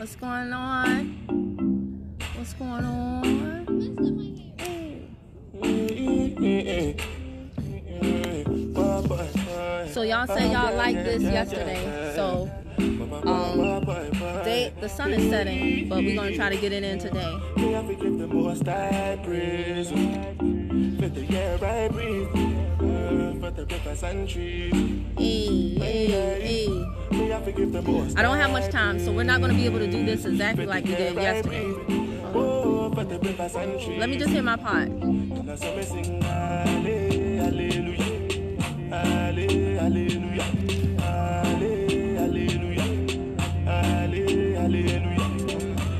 What's going on? What's going on? So y'all say y'all like this yesterday. So the sun is setting, but we're gonna try to get it in today. I don't have much time, so we're not going to be able to do this exactly like we did yesterday. Let me just hit my pot.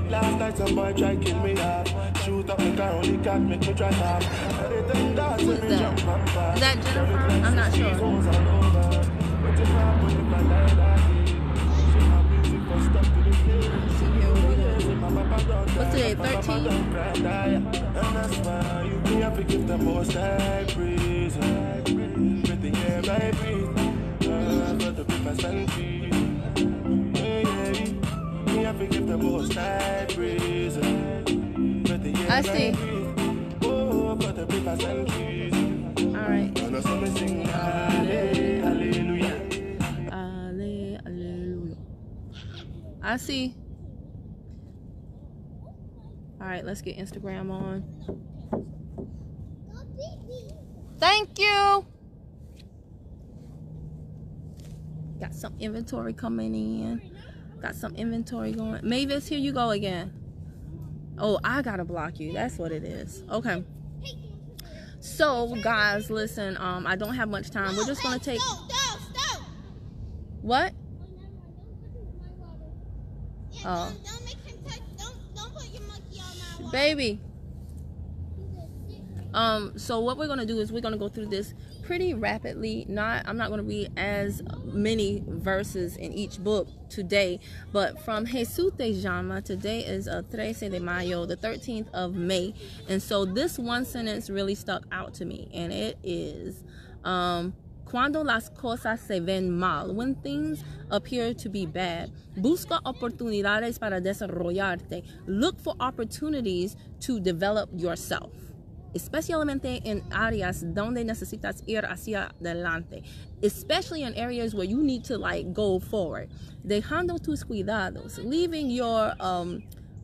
Last night some boy tried to kill me up. Shoot up the car, only got me to drive up. Who's that? Is that Jennifer? I'm not sure. What's today, 13? I see. All right. I see. All right, let's get Instagram on. Thank you. Got some inventory coming in. Got some inventory going. Mavis, here you go again. Oh, I gotta block you. That's what it is. Okay. So, guys, listen. I don't have much time. We're just gonna take. What? Oh. Don't make him touch. Don't put your monkey on my water. Baby. So what we're gonna do is we're gonna go through this pretty rapidly. I'm not gonna read as many verses in each book today, but from Jesus te llama, today is 13 de mayo, the 13th of May, and so this one sentence really stuck out to me, and it is cuando las cosas se ven mal, when things appear to be bad, busca oportunidades para desarrollarte. Look for opportunities to develop yourself, especialmente en áreas donde necesitas ir hacia adelante, especially in areas where you need to like go forward. Dejando tus cuidados, leaving your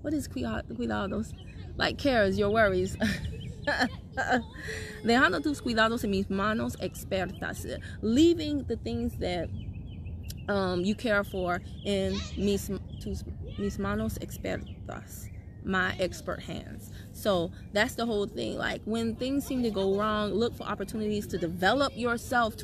what is cuidados? Like cares, your worries. Dejando tus cuidados en mis manos expertas, leaving the things that you care for in mis manos expertas, my expert hands. So that's the whole thing. Like when things seem to go wrong, look for opportunities to develop yourself.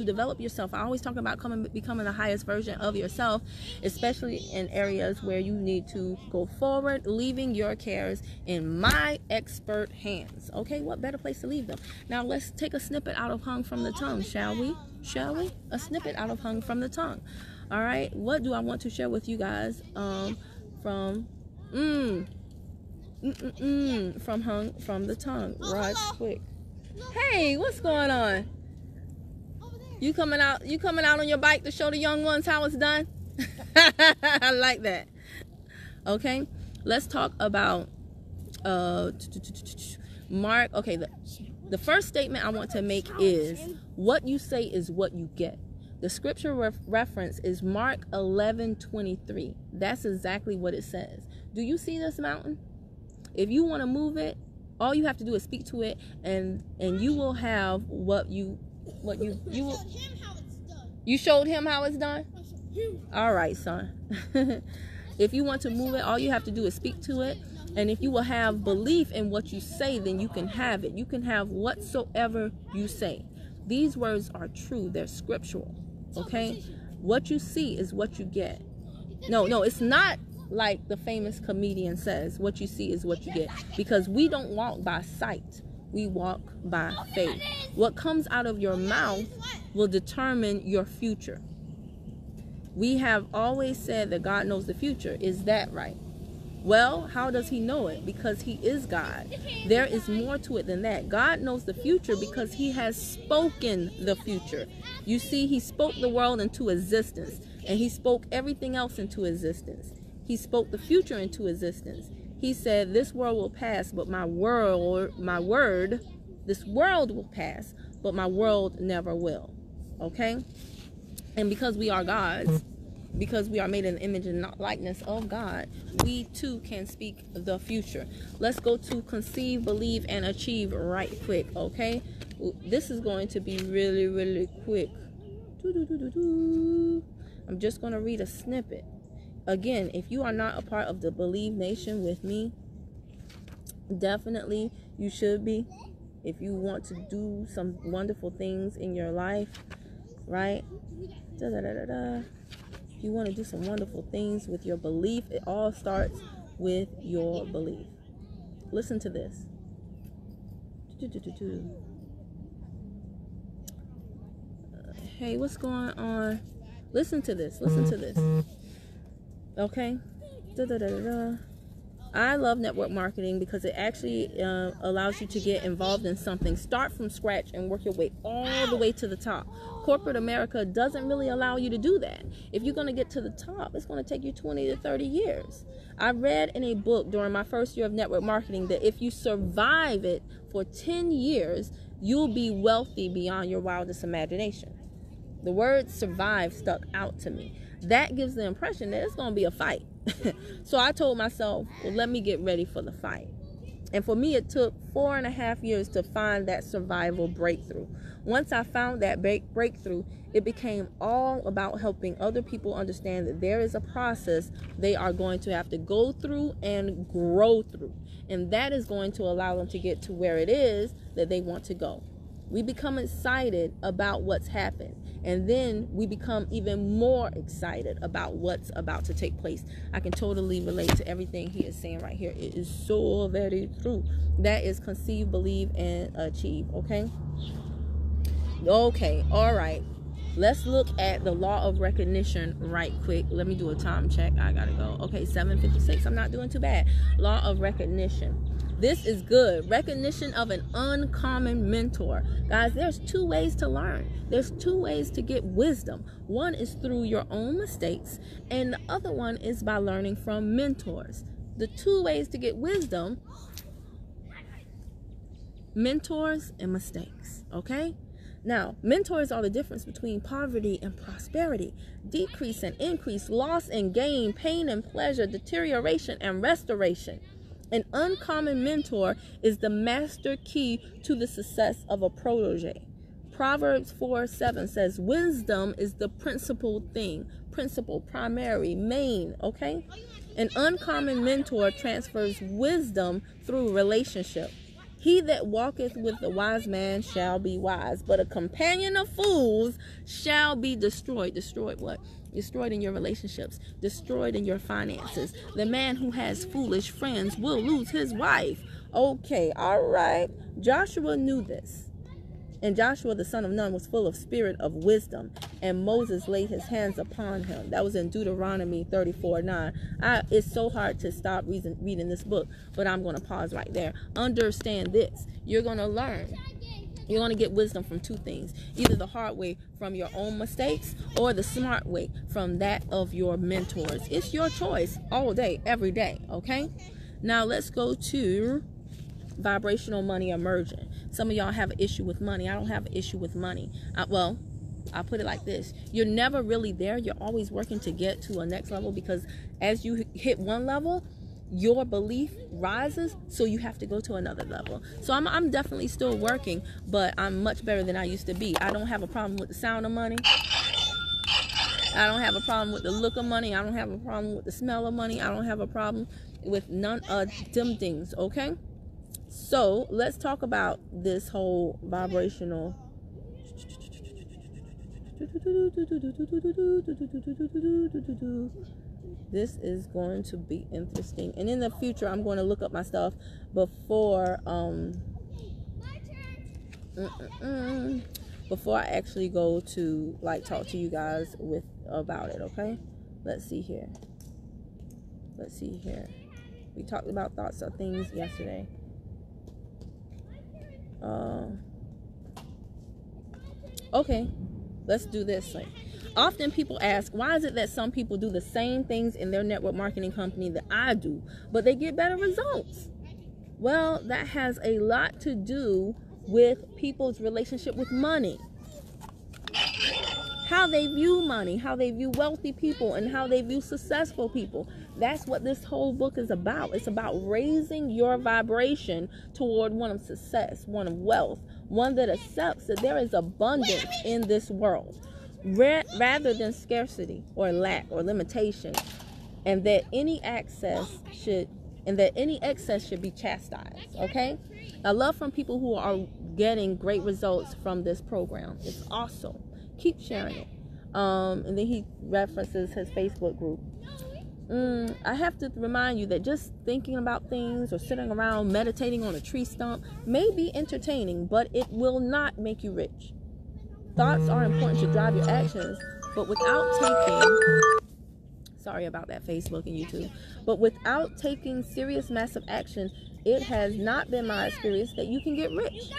I always talk about becoming the highest version of yourself, especially in areas where you need to go forward, leaving your cares in my expert hands. Okay, what better place to leave them? Now let's take a snippet out of Hung from the Tongue, shall we? A snippet out of Hung from the Tongue. All right, what do I want to share with you guys from Hung from the Tongue, right quick. Hey, what's going on? You coming out on your bike to show the young ones how it's done? I like that. Okay, let's talk about Mark. Okay, the first statement I want to make is what you say is what you get. The scripture reference is Mark 11:23. That's exactly what it says. Do you see this mountain? If you want to move it, all you have to do is speak to it, and you will have what you will. You showed him how it's done. All right, son. If you want to move it, all you have to do is speak to it, and if you will have belief in what you say, then you can have it. You can have whatsoever you say. These words are true. They're scriptural. Okay, what you see is what you get. No, it's not. Like the famous comedian says, what you see is what you get, because we don't walk by sight, we walk by faith. What comes out of your mouth will determine your future. We have always said that God knows the future. Is that right? Well, how does he know it? Because he is God. There is more to it than that. God knows the future because he has spoken the future. You see, he spoke the world into existence, and he spoke everything else into existence. He spoke the future into existence. He said, this world will pass, but this world will pass, but my world never will. Okay? And because we are gods, because we are made in the image and likeness of God, we too can speak the future. Let's go to conceive, believe, and achieve right quick, okay? This is going to be really, really quick. I'm just going to read a snippet. Again, if you are not a part of the Believe Nation with me, definitely you should be. If you want to do some wonderful things in your life, right? If you want to do some wonderful things with your belief, it all starts with your belief. Listen to this. Hey, what's going on? Listen to this. Listen to this. Okay? I love network marketing because it actually allows you to get involved in something. Start from scratch and work your way all the way to the top. Corporate America doesn't really allow you to do that. If you're going to get to the top, it's going to take you 20 to 30 years. I read in a book during my first year of network marketing that if you survive it for 10 years, you'll be wealthy beyond your wildest imagination. The word survive stuck out to me. That gives the impression that it's going to be a fight. So I told myself, well, let me get ready for the fight. And for me, it took 4.5 years to find that survival breakthrough. Once I found that breakthrough, it became all about helping other people understand that there is a process they are going to have to go through and grow through. And that is going to allow them to get to where it is that they want to go. We become excited about what's happened, and then we become even more excited about what's about to take place. I can totally relate to everything he is saying right here. It is so very true. That is conceive, believe, and achieve. Okay? Okay, all right. Let's look at the law of recognition right quick. Let me do a time check. I gotta go. Okay, 7:56. I'm not doing too bad. Law of recognition. This is good. Recognition of an uncommon mentor. Guys, there's 2 ways to learn. There's 2 ways to get wisdom. One is through your own mistakes, and the other one is by learning from mentors. The 2 ways to get wisdom: mentors and mistakes. Okay? Now, mentors are the difference between poverty and prosperity, decrease and increase, loss and gain, pain and pleasure, deterioration and restoration. An uncommon mentor is the master key to the success of a protege. Proverbs 4:7 says, wisdom is the principal thing, principal, primary, main, okay? An uncommon mentor transfers wisdom through relationship. He that walketh with the wise man shall be wise, but a companion of fools shall be destroyed. Destroyed what? Destroyed in your relationships, destroyed in your finances. The man who has foolish friends will lose his wife. Okay, all right. Joshua knew this. And Joshua, the son of Nun, was full of spirit of wisdom, and Moses laid his hands upon him. That was in Deuteronomy 34:9. It's so hard to stop reading this book, but I'm going to pause right there. Understand this. You're going to learn. You're going to get wisdom from 2 things. Either the hard way from your own mistakes, or the smart way from that of your mentors. It's your choice all day, every day, okay? Now let's go to vibrational money emerging. Some of y'all have an issue with money. I don't have an issue with money. I'll put it like this. You're never really there. You're always working to get to a next level, because as you hit one level, your belief rises, so you have to go to another level. So I'm definitely still working, but I'm much better than I used to be. I don't have a problem with the sound of money. I don't have a problem with the look of money. I don't have a problem with the smell of money. I don't have a problem with none of them things, okay? So let's talk about this whole vibrational. This is going to be interesting. And in the future, I'm going to look up my stuff before before I actually go to talk to you guys about it, okay? Let's see here. We talked about thoughts of things yesterday. Okay, let's do this. Often people ask, why is it that some people do the same things in their network marketing company that I do, but they get better results? Well, that has a lot to do with people's relationship with money. How they view money, how they view wealthy people, and how they view successful people. That's what this whole book is about. It's about raising your vibration toward one of success, one of wealth, one that accepts that there is abundance in this world, rather than scarcity or lack or limitation, and that any excess should be chastised. Okay? I love from people who are getting great results from this program. It's awesome. Keep sharing it. And then he references his Facebook group. I have to remind you that just thinking about things or sitting around meditating on a tree stump may be entertaining, but it will not make you rich. Thoughts are important to drive your actions, but without taking... Sorry about that, Facebook and YouTube. But without taking serious, massive action, it has not been my experience that you can get rich.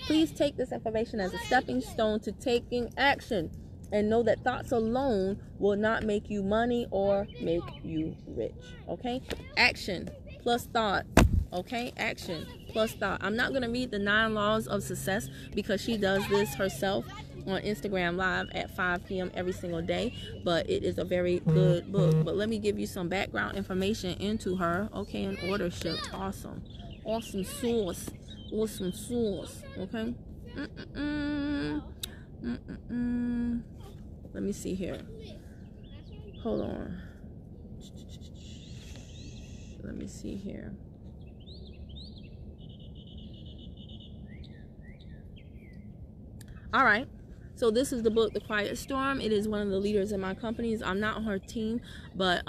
Please take this information as a stepping stone to taking action, and know that thoughts alone will not make you money or make you rich. Okay? Action plus thought. Okay? Action plus thought. I'm not going to read the 9 laws of success because she does this herself on Instagram Live at 5 p.m. every single day, but it is a very good book. But let me give you some background information into her. Okay? An order shipped. Awesome. Awesome sauce. Awesome sauce. Okay? Let me see here. Hold on. Let me see here. All right. So this is the book, The Quiet Storm. It is one of the leaders in my companies. I'm not on her team, but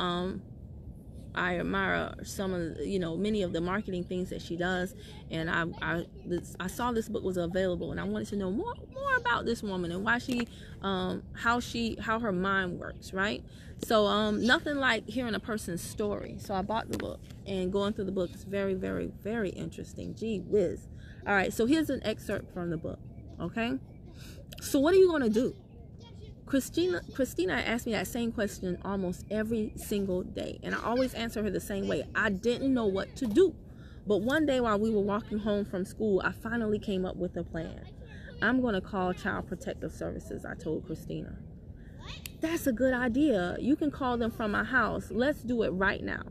I admire some of, many of the marketing things that she does, and I saw this book was available, and I wanted to know more about this woman and why she, how her mind works, right? So nothing like hearing a person's story. So I bought the book, and going through the book is very, very, very interesting. Gee whiz! All right, so here's an excerpt from the book. Okay, so what are you going to do? Christina asked me that same question almost every single day, and I always answer her the same way. I didn't know what to do. But one day while we were walking home from school, I finally came up with a plan. I'm going to call Child Protective Services, I told Christina. That's a good idea. You can call them from my house. Let's do it right now.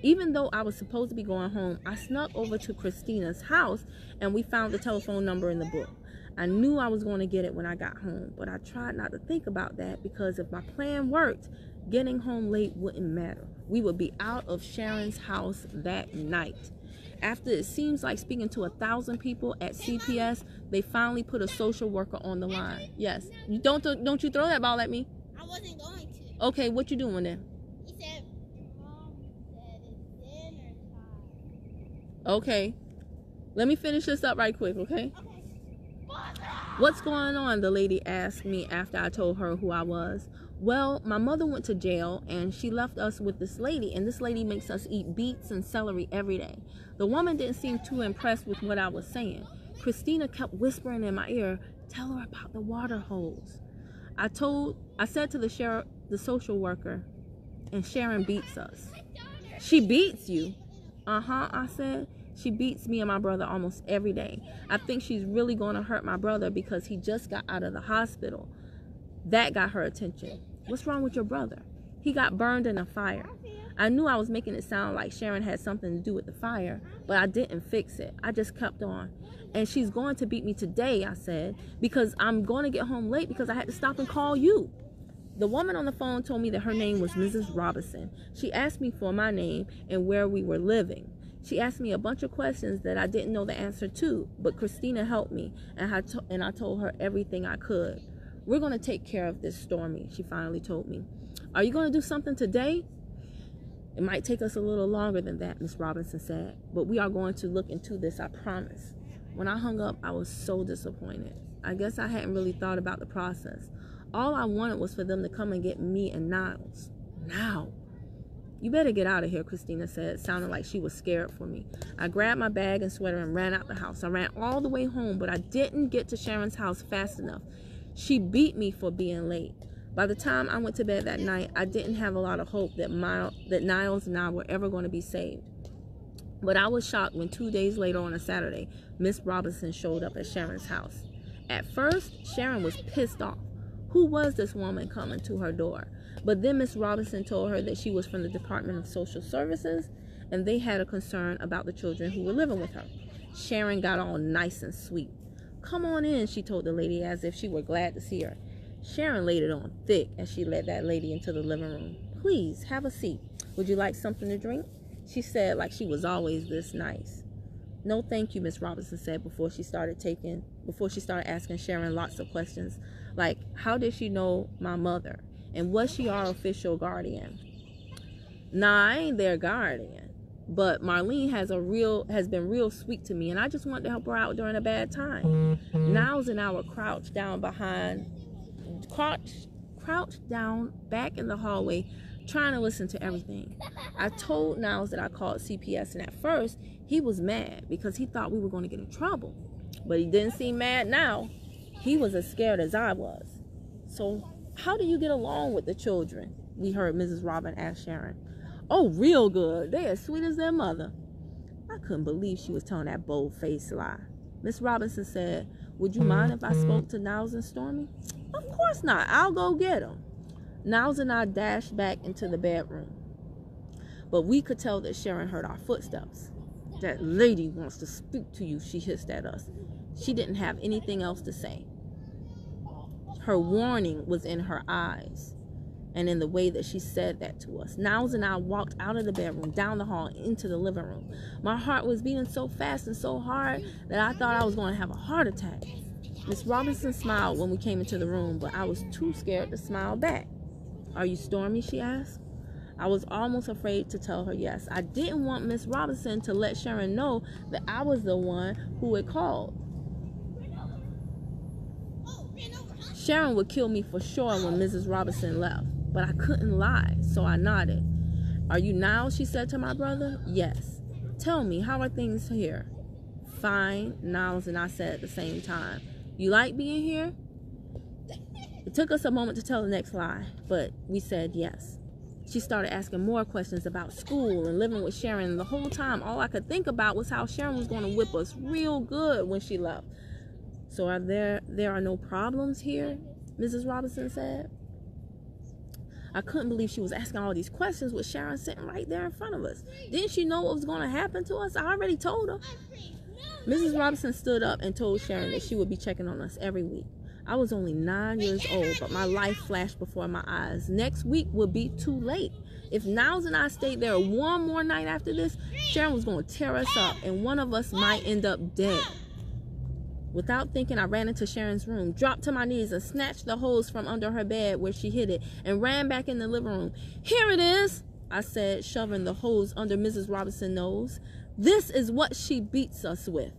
Even though I was supposed to be going home, I snuck over to Christina's house, and we found the telephone number in the book. I knew I was going to get it when I got home, but I tried not to think about that because if my plan worked, getting home late wouldn't matter. We would be out of Sharon's house that night. After it seems like speaking to 1,000 people at CPS, they finally put a social worker on the line. Yes. Don't you throw that ball at me. I wasn't going to. Okay, what you doing then? He said, your mom said it's dinner time. Okay. Let me finish this up right quick, okay? Okay. What's going on? The lady asked me after I told her who I was. Well, my mother went to jail and she left us with this lady, and this lady makes us eat beets and celery every day. The woman didn't seem too impressed with what I was saying. Christina kept whispering in my ear, tell her about the water hose. I said to the social worker, and Sharon beats us. She beats you? Uh-huh, I said. She beats me and my brother almost every day. I think she's really going to hurt my brother because he just got out of the hospital. That got her attention. What's wrong with your brother? He got burned in a fire. I knew I was making it sound like Sharon had something to do with the fire, but I didn't fix it. I just kept on. And she's going to beat me today, I said, because I'm going to get home late because I had to stop and call you. The woman on the phone told me that her name was Mrs. Robinson. She asked me for my name and where we were living. She asked me a bunch of questions that I didn't know the answer to, but Christina helped me, and I told her everything I could. We're going to take care of this, Stormy, she finally told me. Are you going to do something today? It might take us a little longer than that, Miss Robinson said, but we are going to look into this, I promise. When I hung up, I was so disappointed. I guess I hadn't really thought about the process. All I wanted was for them to come and get me and Niles. Now. You better get out of here, Christina said, sounding like she was scared for me. I grabbed my bag and sweater and ran out the house. I ran all the way home, but I didn't get to Sharon's house fast enough. She beat me for being late. By the time I went to bed that night, I didn't have a lot of hope that Niles and I were ever going to be saved. But I was shocked when 2 days later on a Saturday, Miss Robinson showed up at Sharon's house. At first, Sharon was pissed off. Who was this woman coming to her door? But then Miss Robinson told her that she was from the Department of Social Services, and they had a concern about the children who were living with her. Sharon got all nice and sweet. "Come on in," she told the lady as if she were glad to see her. Sharon laid it on thick as she led that lady into the living room. "Please, have a seat. Would you like something to drink?" she said, like she was always this nice. "No, thank you," Miss Robinson said before she started asking Sharon lots of questions, like how did she know my mother, and was she our official guardian? "Nah, I ain't their guardian, but Marlene has been real sweet to me, and I just wanted to help her out during a bad time." Niles and I were crouched down back in the hallway, trying to listen to everything. I told Niles that I called CPS, and at first he was mad because he thought we were going to get in trouble, but he didn't seem mad now. He was as scared as I was. "So how do you get along with the children?" we heard Mrs. Robin ask Sharon. "Oh, real good. They as sweet as their mother." I couldn't believe she was telling that bold-faced lie. Miss Robinson said, "Would you mind if I spoke to Niles and Stormy?" "Of course not. I'll go get them." Niles and I dashed back into the bedroom, but we could tell that Sharon heard our footsteps. "That lady wants to speak to you," she hissed at us. She didn't have anything else to say. Her warning was in her eyes and in the way that she said that to us. Niles and I walked out of the bedroom, down the hall, into the living room. My heart was beating so fast and so hard that I thought I was going to have a heart attack. Miss Robinson smiled when we came into the room, but I was too scared to smile back. "Are you Stormy?" she asked. I was almost afraid to tell her yes. I didn't want Miss Robinson to let Sharon know that I was the one who had called. Sharon would kill me for sure when Mrs. Robinson left, but I couldn't lie, so I nodded. "Are you Niles?" she said to my brother. "Yes." "Tell me, how are things here?" "Fine," Niles and I said at the same time. "You like being here?" It took us a moment to tell the next lie, but we said yes. She started asking more questions about school and living with Sharon, and the whole time all I could think about was how Sharon was going to whip us real good when she left. "So there are no problems here?" Mrs. Robinson said. I couldn't believe she was asking all these questions with Sharon sitting right there in front of us. Didn't she know what was going to happen to us? I already told her. Mrs. Robinson stood up and told Sharon that she would be checking on us every week. I was only 9 years old, but my life flashed before my eyes. Next week would be too late. If Niles and I stayed there one more night after this, Sharon was going to tear us up, and one of us might end up dead. Without thinking, I ran into Sharon's room, dropped to my knees, and snatched the hose from under her bed where she hid it, and ran back in the living room. "Here it is," I said, shoving the hose under Mrs. Robinson's nose. "This is what she beats us with."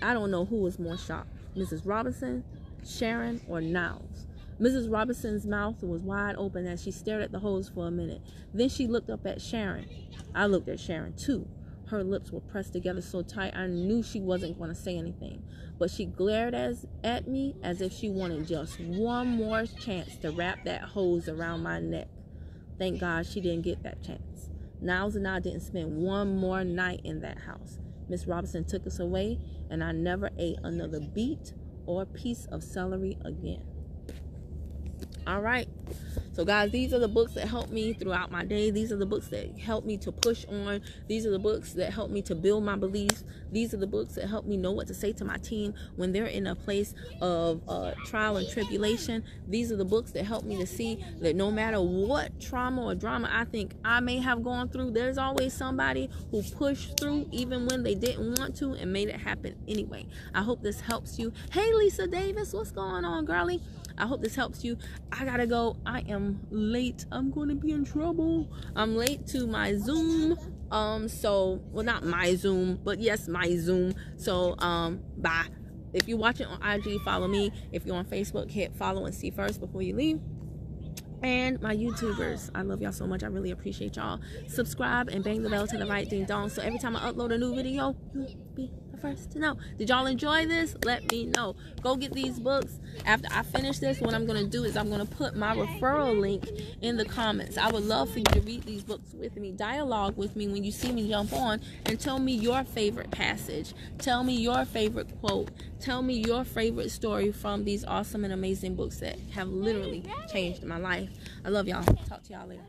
I don't know who was more shocked, Mrs. Robinson, Sharon, or Niles. Mrs. Robinson's mouth was wide open as she stared at the hose for a minute. Then she looked up at Sharon. I looked at Sharon too. Her lips were pressed together so tight I knew she wasn't going to say anything. But she glared at me as if she wanted just one more chance to wrap that hose around my neck. Thank God she didn't get that chance. Niles and I didn't spend one more night in that house. Miss Robinson took us away, and I never ate another beet or piece of celery again. All right. So guys, these are the books that help me throughout my day. These are the books that help me to push on. These are the books that help me to build my beliefs. These are the books that help me know what to say to my team when they're in a place of trial and tribulation. These are the books that help me to see that no matter what trauma or drama I think I may have gone through, there's always somebody who pushed through even when they didn't want to and made it happen anyway. I hope this helps you. Hey, Lisa Davis, what's going on, girlie? I hope this helps you. I gotta go. I am late. I'm gonna be in trouble. I'm late to my Zoom. Well, not my Zoom, but yes, my Zoom. So, bye. If you're watching on IG, follow me. If you're on Facebook, hit follow and see first before you leave. And my YouTubers, I love y'all so much. I really appreciate y'all. Subscribe and bang the bell to the right, ding dong, so every time I upload a new video, you'll be the first. first to know. Did y'all enjoy this? Let me know. Go get these books. After I finish this, what I'm going to do is I'm going to put my referral link in the comments. I would love for you to read these books with me. Dialogue with me when you see me jump on, and tell me your favorite passage. Tell me your favorite quote. Tell me your favorite story from these awesome and amazing books that have literally changed my life. I love y'all. Talk to y'all later.